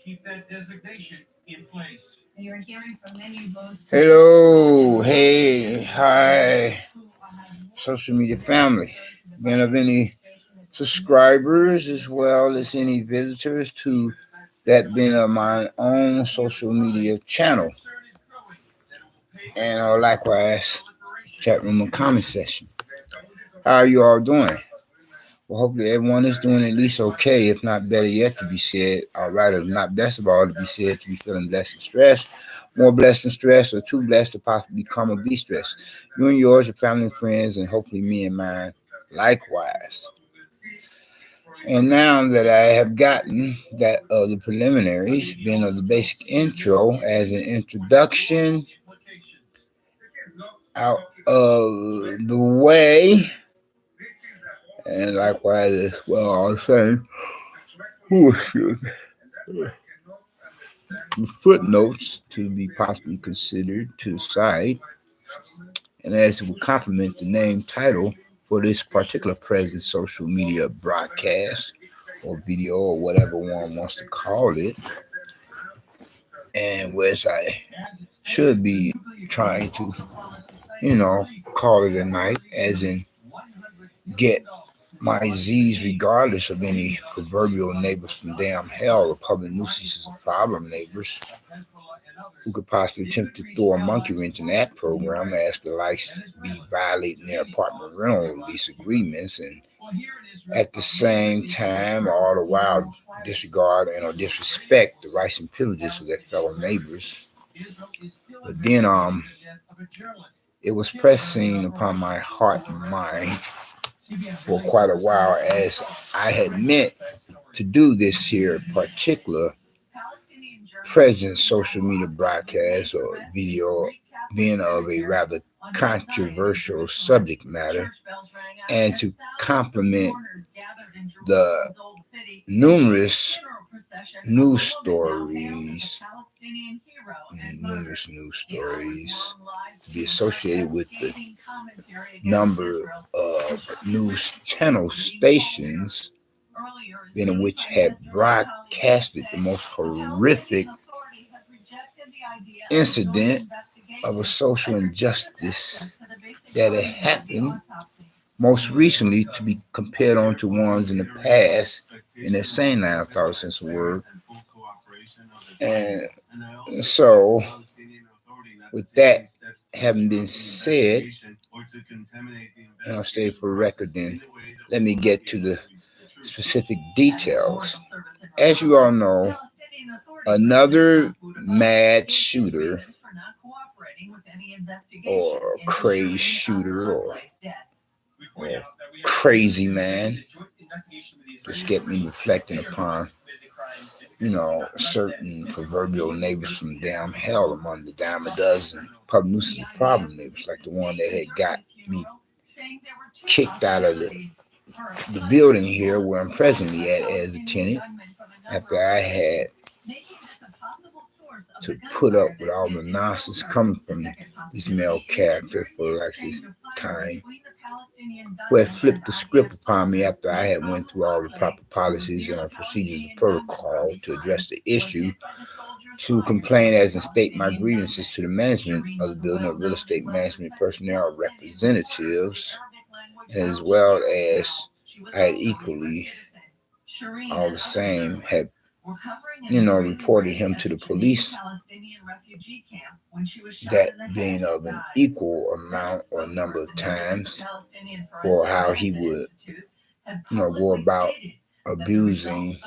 keep that designation in place. You're hearing from many both. Hello, hey, hi, social media family. Been of any subscribers as well as any visitors to that being of my own social media channel, and likewise chat room and comment section. How are you all doing? Well, hopefully everyone is doing at least okay, if not better yet to be said. All right, if not best of all to be said, to be feeling blessed and stressed, more blessed and stressed, or too blessed to possibly become or be stressed. You and yours, your family and friends, and hopefully me and mine likewise. And now that I have gotten that of the preliminaries, been of the basic intro as an introduction out of the way, and likewise, well, I was saying, footnotes to be possibly considered to the side, and as it will complement the name title for this particular present social media broadcast or video or whatever one wants to call it, and whereas I should be trying to, call it a night, as in get my Z's regardless of any proverbial neighbors from damn hell or public nuisances or problem neighbors who could possibly attempt to throw a monkey wrench in that program as the likes be violating their apartment rental lease agreements, and at the same time all the while disregard and or disrespect the rights and privileges of their fellow neighbors. But then it was pressing upon my heart and mind for quite a while, as I had meant to do this here particular present social media broadcast or video being of a rather controversial subject matter, and to complement the numerous news stories to be associated with the number of news channel stations in which have broadcasted the most horrific incident of a social injustice that had happened most recently, to be compared on to ones in the past in that same line of thought, sense of word. And so, with that having been said, and I'll stay for the record, then let me get to the specific details. As you all know, another mad shooter or crazed shooter or crazy man just get me reflecting upon, certain proverbial neighbors from damn hell among the dime a dozen public nuisance problem neighbors, like the one that had got me kicked out of the building here where I'm presently at as a tenant, after I had to put up with all the nonsense coming from this male character, for like this kind, who had flipped the script upon me after I had went through all the proper policies and procedures and protocol to address the issue, to complain as and state my grievances to the management of the building, of real estate management personnel representatives, as well as I had equally, all the same, had reported him to the police, that being of an equal amount or number of times, for how he would, go about abusing,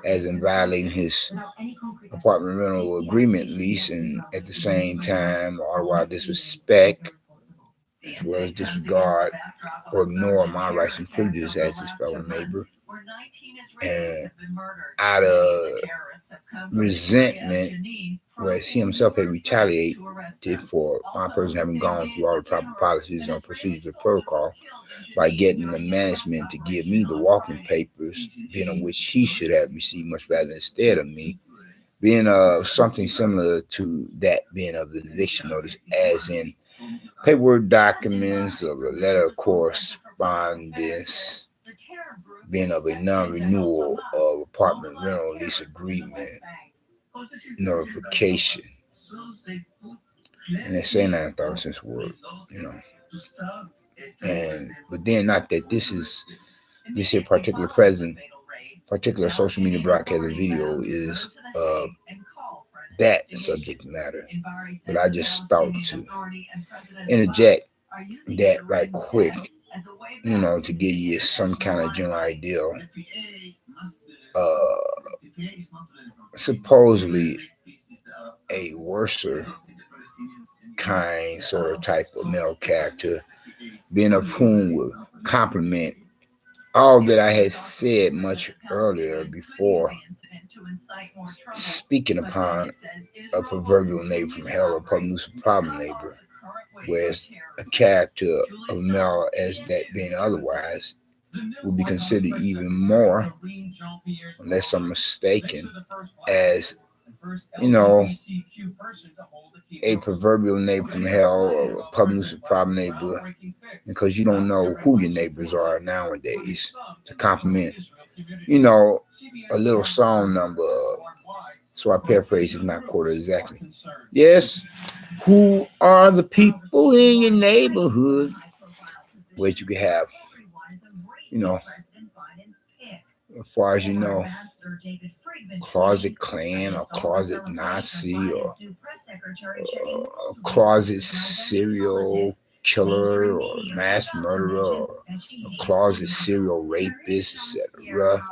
as in violating his apartment rental agreement lease, and at the same time, all the while disrespect, as well as disregard or ignore my rights and privileges as his fellow neighbor. And out of resentment, whereas he himself had retaliated for my person having gone through all the proper policies and procedures and protocol by getting the management to give me the walking papers, being of which he should have received much rather instead of me, being something similar to that being of the eviction notice, as in paperwork documents of a letter of correspondence being of a non-renewal of apartment rental lease agreement notification. And they say that I thought since word, but then not that this here particular social media broadcast or video is that subject matter. But I just thought to interject that right quick, to give you some kind of general idea. Supposedly a worser kind sort of type of male character, being of whom would compliment all that I had said much earlier before, speaking upon a proverbial neighbor from hell or public problem neighbor, whereas a character of male as that being otherwise would be considered even more, unless I'm mistaken, as a proverbial neighbor from hell or a public problem neighbor, because you don't know who your neighbors are nowadays, to compliment, a little song number. So I paraphrase it, not quote it exactly. Yes, who are the people in your neighborhood? Which you could have, as far as closet Klan or closet Nazi or closet serial killer or mass murderer or a closet serial rapist, etc.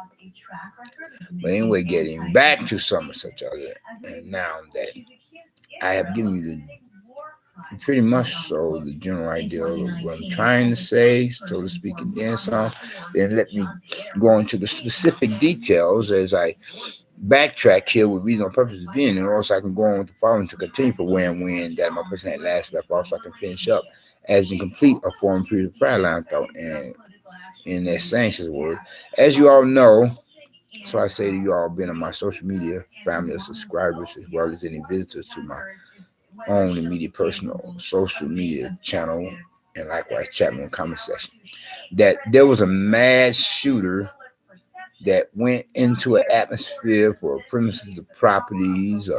But anyway, getting back to some of such other, and now that I have given you pretty much so the general idea of what I'm trying to say, so to speak, again, some, then let me go into the specific details as I backtrack here with reason or purpose of being, and also I can go on with the following to continue for where and when that my person had last left off, so I can finish up as incomplete a form period of prayer line thought, and in that sense as word. As you all know, so I say to you all, been on my social media family of subscribers, as well as any visitors to my own immediate personal social media channel, and likewise chat room comment section, that there was a mass shooter that went into an atmosphere for premises of properties,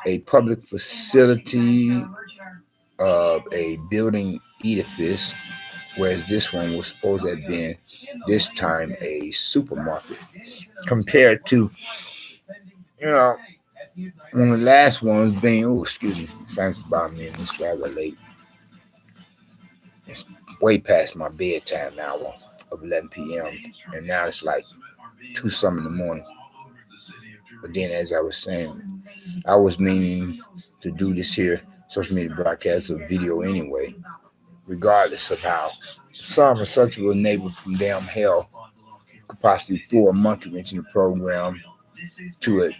a public facility, of a building edifice, whereas this one was supposed to have been this time a supermarket, compared to when the last one was being, excuse me, thanks about me and this rather late. It's way past my bedtime hour of 11 p.m. and now it's like 2 something in the morning. But then, as I was saying, I was meaning to do this here social media broadcast of video anyway, regardless of how some of such a neighbor from damn hell could possibly throw a monkey wrench in the program to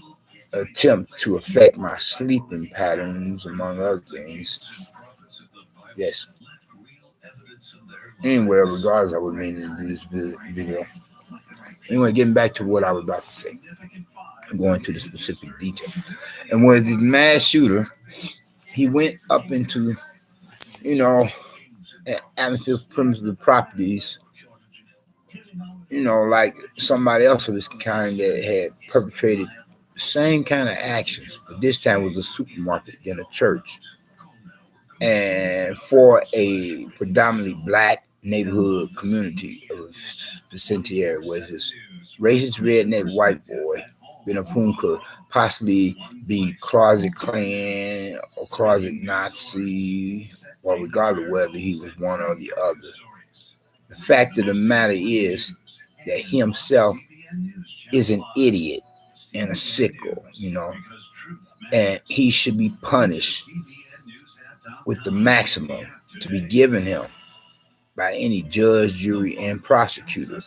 attempt to affect my sleeping patterns, among other things. Yes. Anyway, regardless, I was meaning to do this video. Anyway, getting back to what I was about to say, going to the specific detail. And when the mass shooter, he went up into, atmosphere premises of properties, like somebody else of his kind that had perpetrated the same kind of actions, but this time was a supermarket than a church. And for a predominantly black neighborhood community of penitentiary, was this racist-redneck white boy, being of whom could possibly be closet Klan or closet Nazi, or regardless of whether he was one or the other. The fact of the matter is that he himself is an idiot and a sicko, and he should be punished with the maximum to be given him by any judge, jury, and prosecutor,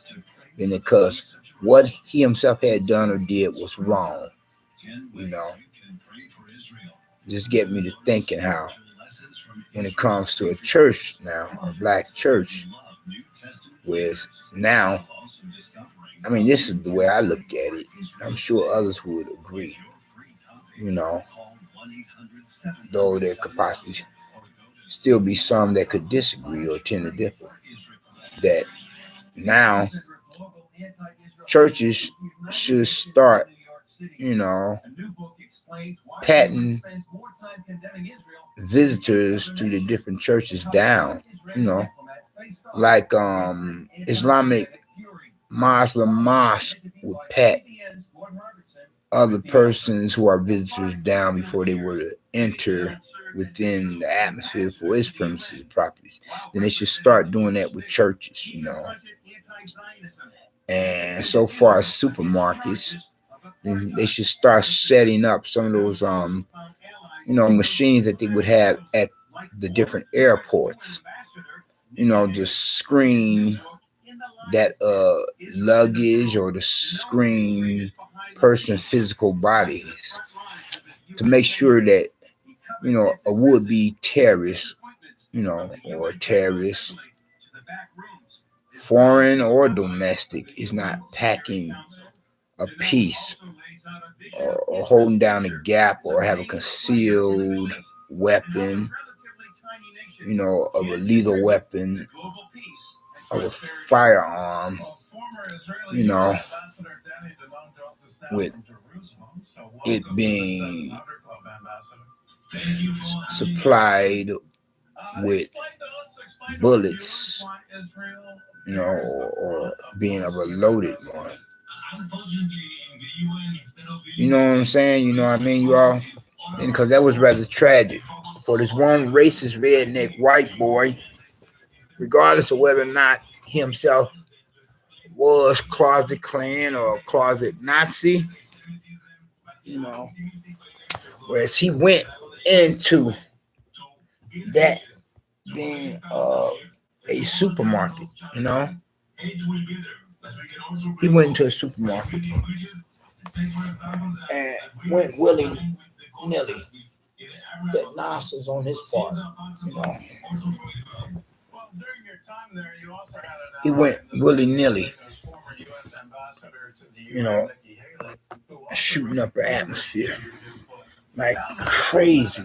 then because what he himself had done or did was wrong. Just get me to thinking how, when it comes to a church now, a black church, whereas now, this is the way I look at it. I'm sure others would agree. Though there could possibly still be some that could disagree or tend to differ. That now churches should start, patting visitors to the different churches down, like Islamic Muslim mosque would pat other persons who are visitors down before they were to enter within the atmosphere for its premises and properties. Then they should start doing that with churches, And so far as supermarkets, then they should start setting up some of those machines that they would have at the different airports, to screen that luggage or to screen person's physical bodies to make sure that a would-be terrorist, or terrorist, foreign or domestic, is not packing a piece or holding down a gap or have a concealed weapon, of a lethal weapon, of a firearm, with it being supplied with bullets, or being of a loaded one. You know what I'm saying? You know what I mean, you all? Because that was rather tragic for this one racist redneck white boy, regardless of whether or not he himself was closet Klan or closet Nazi, whereas he went into that being a supermarket, he went into a supermarket and went willy-nilly. That nonsense on his part, He went willy-nilly, shooting up the atmosphere like crazy,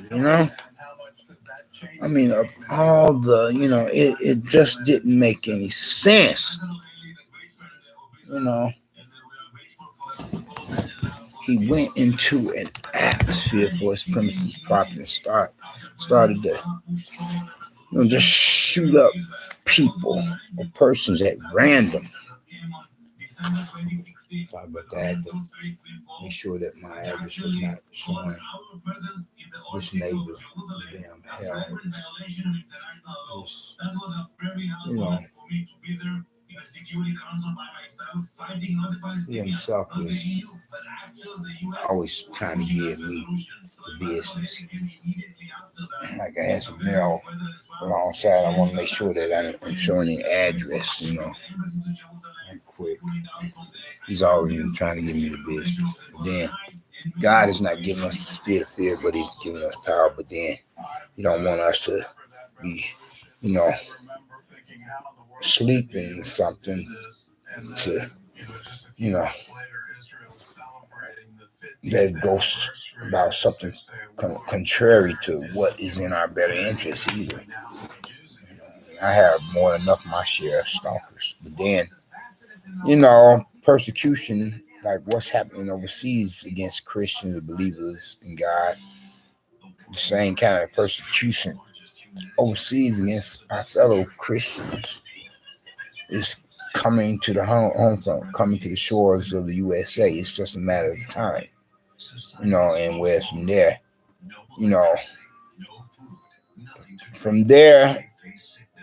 I mean, of all the, it just didn't make any sense, He went into an atmosphere for his premises property and started to, just shoot up people or persons at random. Sorry about that. I had to make sure that my address was not showing this neighbor damn hell. He himself is always trying to give me the business. Like I had some mail alongside. I want to make sure that I don't show any address, quick. He's always trying to give me the business. But then God is not giving us the spirit of fear, but He's giving us power. But then He don't want us to be, sleeping something to, that goes about something contrary to what is in our better interest either. I have more than enough of my share of stalkers. But then, persecution, like what's happening overseas against Christians and believers in God, the same kind of persecution overseas against our fellow Christians is coming to the home front, coming to the shores of the USA. It's just a matter of time, and where from there, from there,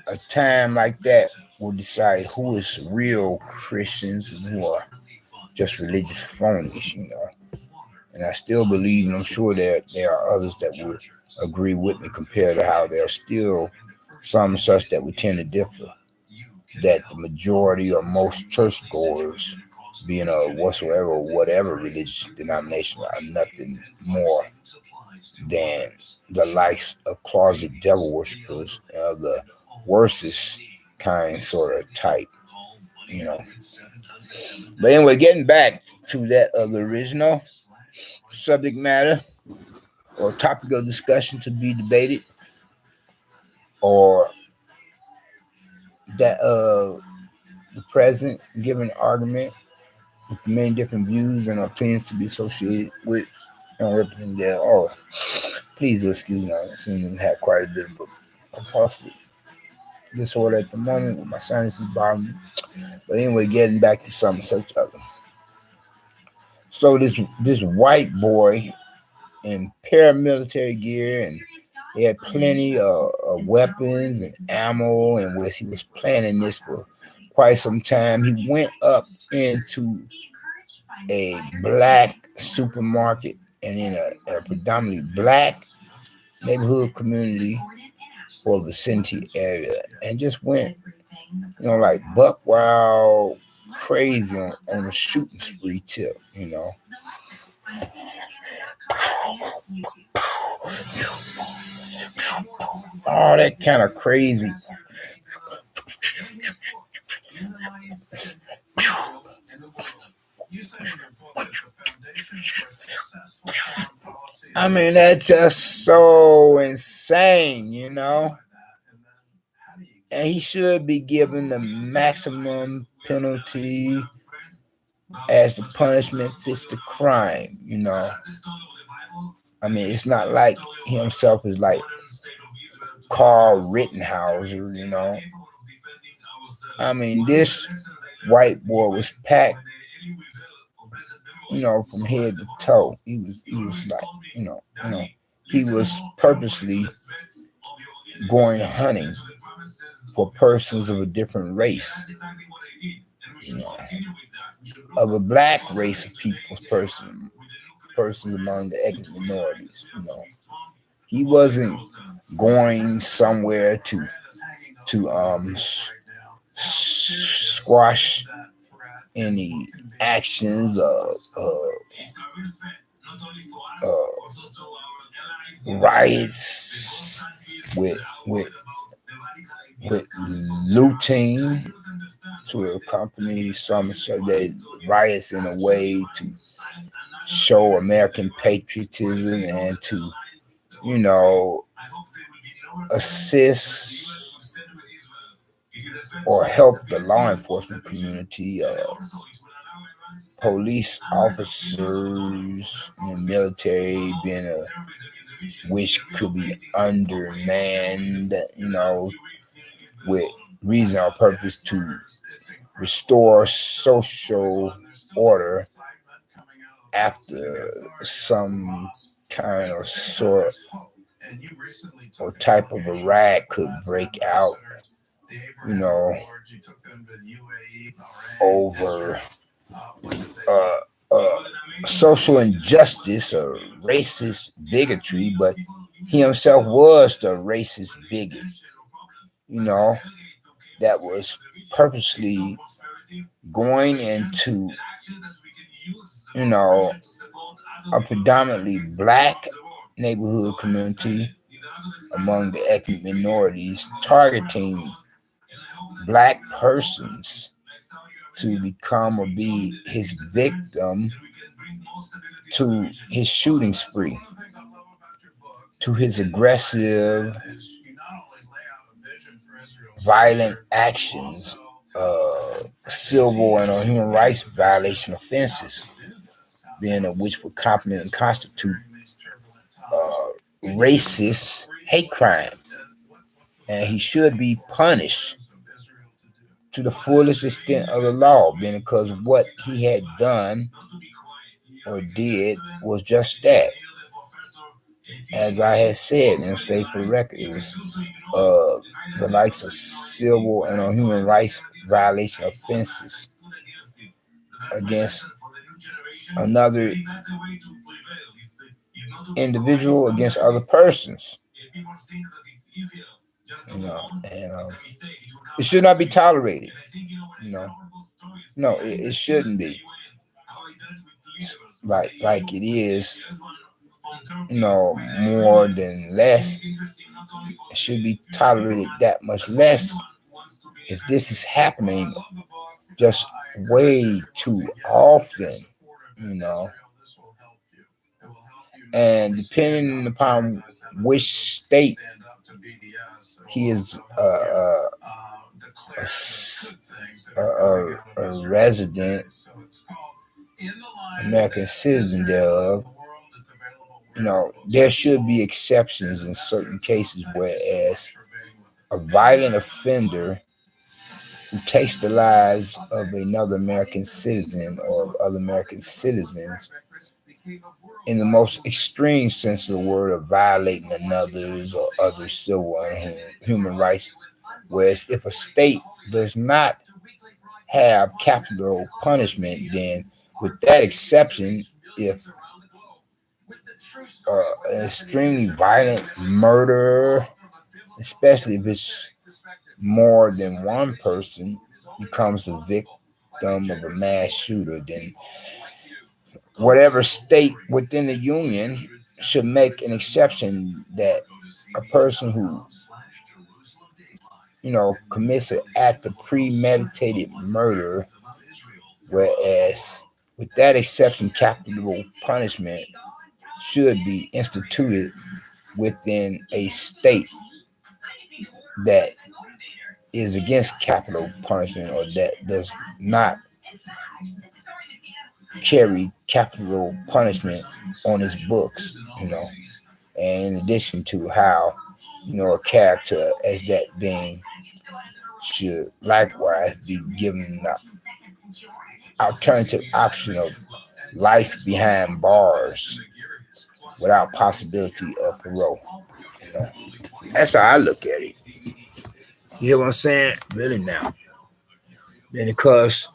a time like that will decide who is real Christians and who are just religious phonies, And I still believe, and I'm sure that there are others that would agree with me compared to how there are still some such that we tend to differ, that the majority or most churchgoers, being a whatever religious denomination, are nothing more than the likes of closet devil worshippers of the worstest kind, sort of type, But anyway, getting back to that the original subject matter or topic of discussion to be debated, or that the present, give an argument with many different views and opinions to be associated with and represented there. Oh, please do excuse me. I seem to have quite a bit of compulsive disorder at the moment with my sinuses bothering me. But anyway, getting back to some such other. So this white boy in paramilitary gear, and he had plenty of weapons and ammo, and he was planning this for quite some time. He went up into a black supermarket and in a predominantly black neighborhood community or vicinity area, and just went, like buck wild crazy on a shooting spree tip, all that kind of crazy. I mean, that's just so insane, And he should be given the maximum penalty as the punishment fits the crime, I mean, it's not like he himself is like Carl Rittenhauser, I mean, this white boy was packed, from head to toe. He was like, he was purposely going hunting for persons of a different race, of a black race of people's persons among the ethnic minorities. He wasn't going somewhere to squash any actions of riots with looting to accompany some of the riots in a way to show American patriotism and to, assist or help the law enforcement community, police officers in the military being which could be undermanned, with reason or purpose to restore social order after some kind of sort or type of a riot could break out, over uh, uh, social injustice or racist bigotry, but he himself was the racist bigot, that was purposely going into, a predominantly black neighborhood community among the ethnic minorities, targeting black persons to become or be his victim to his shooting spree, to his aggressive, violent actions, civil and human rights violation offenses, being of which would complement and constitute racist hate crime. And he should be punished to the fullest extent of the law, being because what he had done or did was just that. As I had said, and stay for the record, it was the likes of civil and human rights violation offenses against another individual, against other persons, and it should not be tolerated. No, it shouldn't be like it is. More than less. It should be tolerated that much less if this is happening just way too often, And depending upon which state he is a, a resident American citizen thereof, there should be exceptions in certain cases, whereas a violent offender who takes the lives of another American citizen or of other American citizens in the most extreme sense of the word of violating another's or other civil and human rights. Whereas if a state does not have capital punishment, then with that exception, if an extremely violent murder, especially if it's more than one person, becomes the victim of a mass shooter, then whatever state within the union should make an exception that a person who commits an act of premeditated murder, whereas with that exception, capital punishment should be instituted within a state that is against capital punishment or that does not carry capital punishment on its books, and in addition to how, a character as that being should likewise be given the alternative option of life behind bars without possibility of parole. That's how I look at it. You hear what I'm saying? Really now. Then because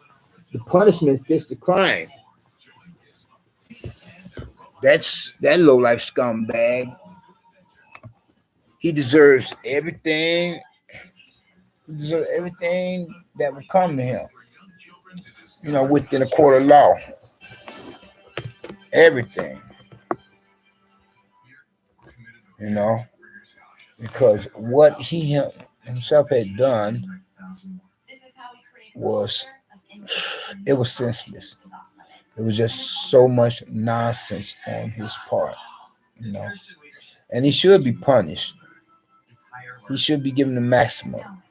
the punishment fits the crime. That's that low life scumbag. He deserves everything. He deserves everything that will come to him. Within a court of law. Everything. Because what he himself had done was senseless. It was just so much nonsense on his part, and he should be punished. He should be given the maximum,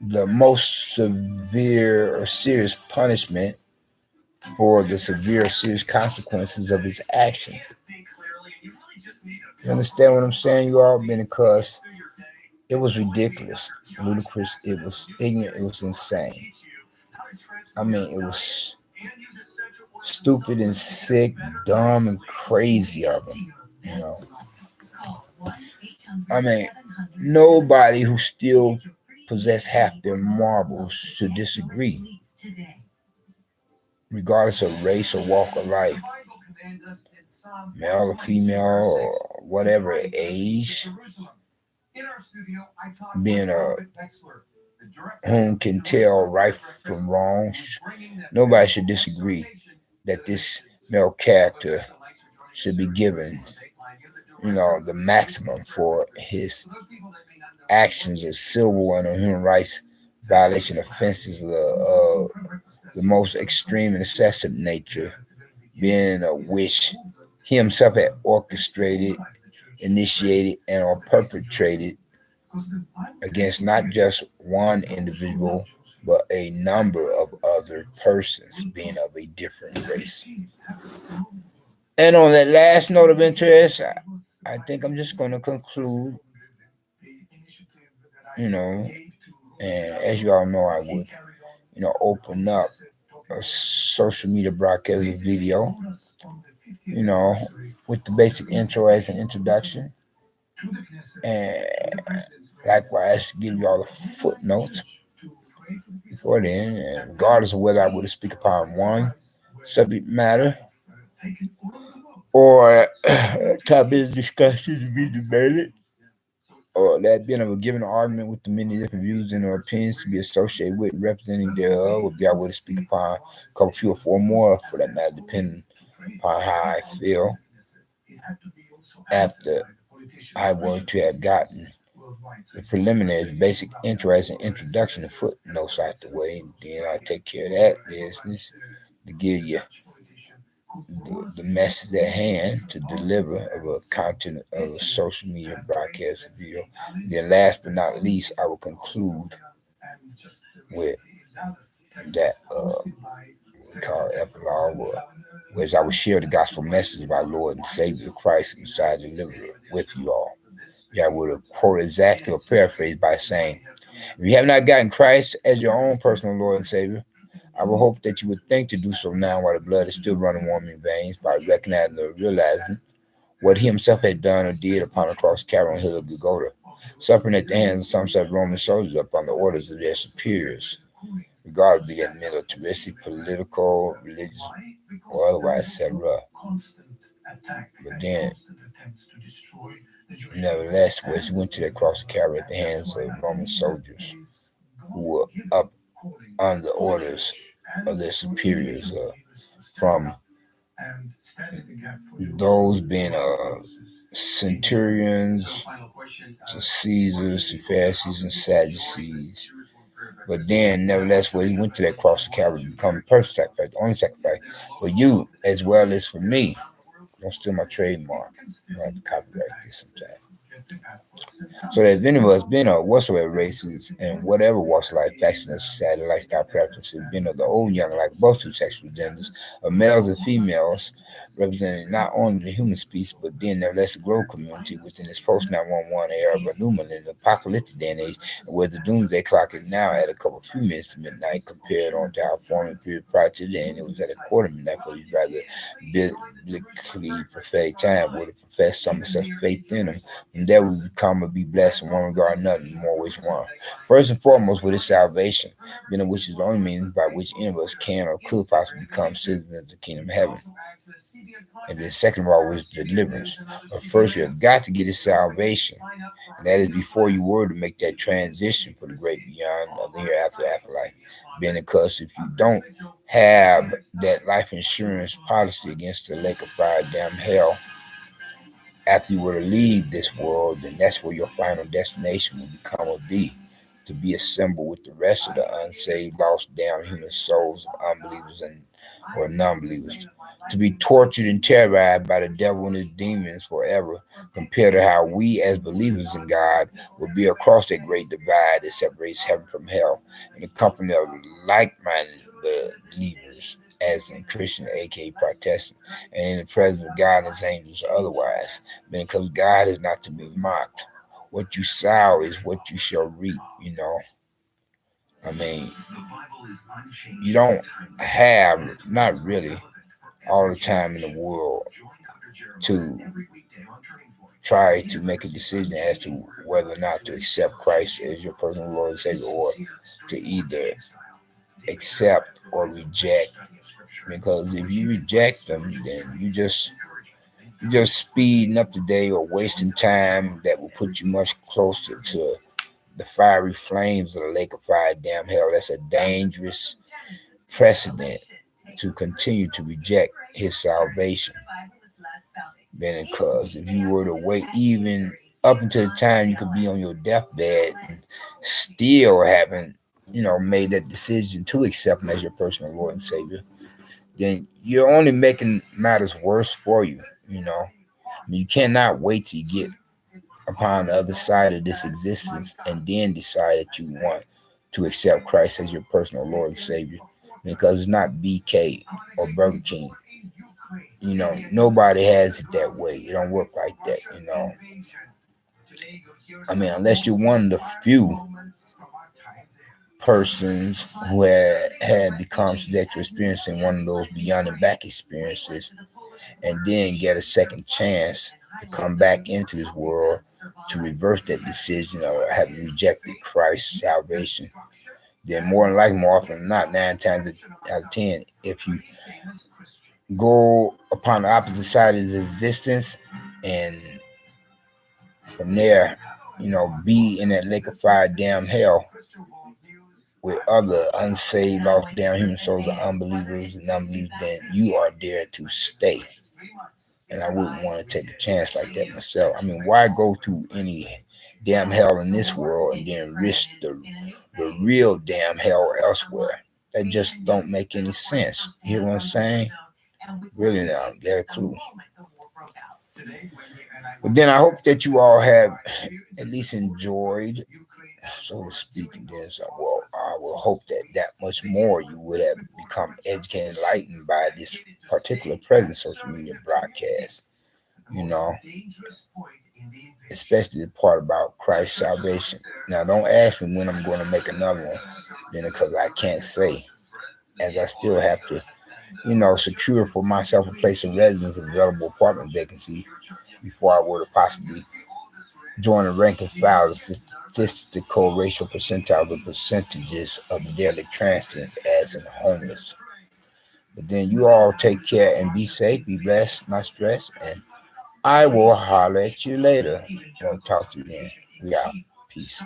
the most severe or serious punishment for the severe or serious consequences of his actions. You understand what I'm saying, you all? Because it was ridiculous, ludicrous, it was ignorant, it was insane. I mean, it was stupid and sick, dumb and crazy of him, I mean, nobody who still possess half their marbles should disagree, regardless of race or walk of life, male or female or whatever age, being a whom can tell right from wrong. Nobody should disagree that this male character should be given, the maximum for his actions of civil and human rights violation offenses of the most extreme and excessive nature, being a which he himself had orchestrated, initiated, and or perpetrated against not just one individual, but a number of other persons being of a different race. And on that last note of interest, I think I'm just going to conclude, and as you all know, I would, open up a social media broadcast of video, with the basic intro as an introduction, and likewise give you all the footnotes before then, and regardless of whether I would speak upon one subject matter or topic of discussion to be debated, or that being of a given argument with the many different views and or opinions to be associated with and representing thereof, would be I would speak upon a couple, few, or four more for that matter, depending upon how I feel after I were to have gotten the preliminaries, basic intro as an introduction and footnotes out the way. Then I take care of that business to give you the message at hand to deliver of a content of a social media broadcast video. Then last but not least, I will conclude with that we call epilogue, or whereas I will share the gospel message of our Lord and Savior Christ and Messiah deliverer with you all. Yeah, I would quote exactly or paraphrase by saying, if you have not gotten Christ as your own personal Lord and Savior, I will hope that you would think to do so now while the blood is still running warm in your veins, by recognizing or realizing what he himself had done or did upon the cross, Calvary, on the hill of Golgotha, suffering at the hands of some such Roman soldiers upon the orders of their superiors, regardless be that militaristic, political, religious, or otherwise, etc. But then, nevertheless, was he went to that cross of Calvary at the hands of Roman soldiers who were up under orders of their superiors, from those being centurions to Caesars to Pharisees and Sadducees. But then, nevertheless, when he went to that cross of Calvary to become the perfect sacrifice, the only sacrifice for you as well as for me. Don't steal my trademark. I have to copyright this sometime. So that if any of us, being of whatsoever races and whatever walks of life, faction of society, lifestyle preferences, being of the old and young, like both two sexual genders, of males and females, representing not only the human species, but then nevertheless the global community within this post-911 era of a new millennium, apocalyptic day and age, where the doomsday clock is now at a couple of few minutes to midnight, compared on to our former period prior to then, it was at a quarter midnight for these rather biblically prophetic time, where to profess some such faith in them, and that will become or be blessed in one regard or another, in more ways one. First and foremost, with his salvation, then which is the only means by which any of us can or could possibly become citizens of the kingdom of heaven. And then second of all was deliverance. But first you have got to get his salvation. And that is before you were to make that transition for the great beyond of the hereafter afterlife. Being because if you don't have that life insurance policy against the lake of fire, damn hell, after you were to leave this world, then that's where your final destination will become or be, to be assembled with the rest of the unsaved, lost, down human souls of unbelievers and or non-believers, to be tortured and terrorized by the devil and his demons forever, compared to how we as believers in God will be across that great divide that separates heaven from hell, in the company of like-minded believers, as in Christian, aka Protestant, and in the presence of God and his angels otherwise, because God is not to be mocked. What you sow is what you shall reap, you know. I mean, you don't have, not really, all the time in the world to try to make a decision as to whether or not to accept Christ as your personal Lord and Savior, or to either accept or reject. Because if you reject them, then you're just speeding up the day or wasting time that will put you much closer to the fiery flames of the lake of fire, damn hell. That's a dangerous precedent to continue to reject his salvation. Then, because if you were to wait even up until the time you could be on your deathbed and still haven't, made that decision to accept him as your personal Lord and Savior, then you're only making matters worse for you. You cannot wait till you get upon the other side of this existence and then decide that you want to accept Christ as your personal Lord and Savior, because it's not BK or Burger King. Nobody has it that way. It don't work like that. I mean, unless you're one of the few persons who had become subject to experiencing one of those beyond and back experiences, and then get a second chance to come back into this world to reverse that decision or having rejected Christ's salvation, then more than likely, more often than not, 9 times out of 10, if you go upon the opposite side of his existence and from there, be in that lake of fire, damn hell, with other unsaved, lost, down human souls of unbelievers and unbelievers, then you are there to stay. And I wouldn't want to take a chance like that myself. I mean, why go through any damn hell in this world and then risk the real damn hell elsewhere? That just don't make any sense. You hear what I'm saying? Really now, get a clue. But then I hope that you all have at least enjoyed so to speak. And then so, well, I will hope that that much more you would have become educated and enlightened by this particular present social media broadcast. You know, especially the part about Christ's salvation. Now, don't ask me when I'm going to make another one, then because I can't say, as I still have to, secure for myself a place of residence, available apartment vacancy before I were to possibly join the rank and file of statistical racial percentile of percentages of the daily transients as in the homeless. But then you all take care and be safe, be blessed, not stressed, and I will holler at you later. I'll talk to you then. We out. Peace.